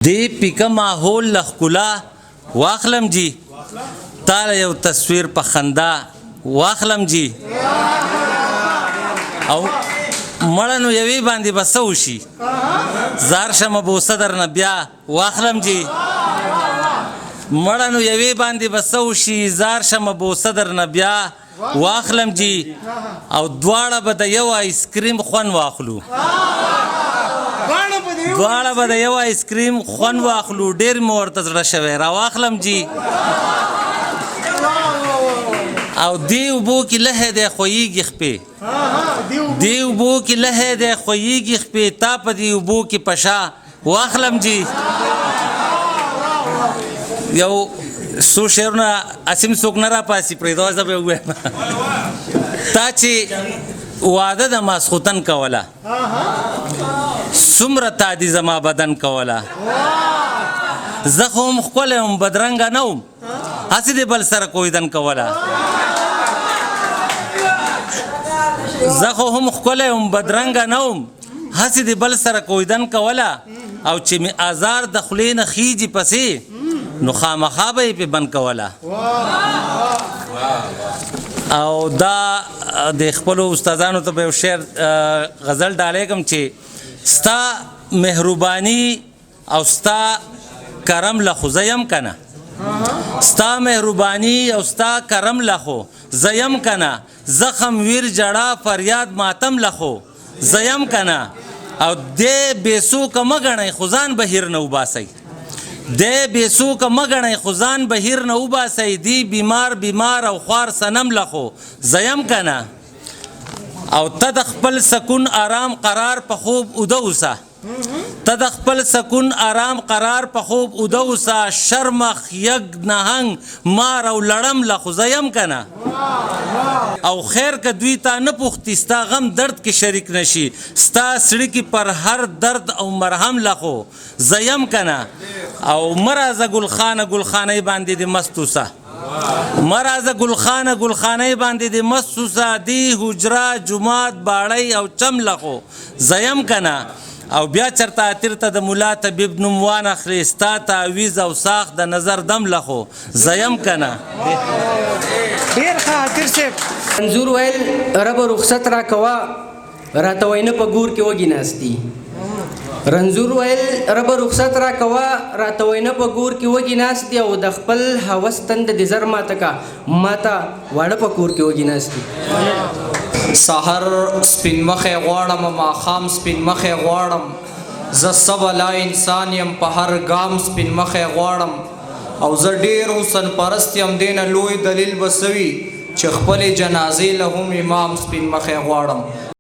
دی پیکه ماحول لخکلا واخلم جی تاله یو تصویر په خندا واخلم جی او مړنو یوی باندې بسو شي زار شمه بوسه درنه بیا واخلم جی مړنو یوی باندې بسو شي زار شمه بوسه درنه بیا واخلم جی او دواړه به د یو آیس کریم خوند واخلو دواړه به د یو آیس کریم خوند واخلو ډېر مې ورته زړه شوی راواخلم جی او دی اوبو کې لهې دی خویږي خپې دی اوبو کې لهې دی خویږي خپې تا په دې اوبو کې پشا واخلم جی یو څو شعرونه اسیم څوک نه راپاسي پرېږده زه به ووایم تا چې واده د ماسخوتن کوله څومره تا دي زما بدن کوله زه خو هم ښکلی وم بدرنګه نه وم هسې دې بل سره کویدن کوله زه خو هم ښکلی وم بدرنګه نه وم هسې دې بل سره کویدن کوله او چې مې ازار د خولې نه خیجي پسې نو خامخا به یې پې بند کوله او دا د خپلو استادانو ته به یو شعر غزل ډالېږم چې ستا مهرباني او ستا کرم لخو زه یم که نه ستا مهرباني او ستا کرم لخو زه یم که نه زخم ویر جړه فریاد ماتم لخو زه یم که نه او دې بېڅوکه مه ګڼئ خو ځان بهیر نه وباسئ دی بېڅوکه مه ګڼئ خو ځان بهیر نه وباسئ دی بیمار او خوار صنم لخو زه یم که نه او ته د خپل سکون آرام قرار په خوب اوده اوسه ته د خپل سکون آرام قرار په خوب اوده اوسه شرمخ یګ نهنګ مار او لړم لخو زه یم که نه او خیر که دوی تا نه پوښتي ستا غم درد کې شریک نشي ستا سړي کې پر هر درد او مرهم لخو زه یم که نه او مه راځه ګلخانه باندې دې مست اوسه مه راځه ګلخانه باندې دې مست اوسه دی حجره جومات باړی او چم لخو زه یم که نه او بیا چرته اتر ته د ملا طبیب نوم وانخلې ستا تعویض او ساخت د نظر دم لخو زه یم که نه ډېر ښه اتر صاحب منظور ویل رب رخصت را کوه راته وینه په ګور کې وږي ناستي رنځور ویل رب رخصت را کوه راته وینه په ګور کې وږي ناستي او د خپل هوس تند د زر ماته کا ماته واړه په کور کې وږي ناستي سحر سپین مخې غواړم ماښام سپین مخې غواړم زه سبلا انسان یم په هر ګام سپین مخې غواړم او زه ډېر حسن پرست یم دې نه لوی دلیل به څه وي چې خپلې جنازې له هم امام سپین مخې غواړم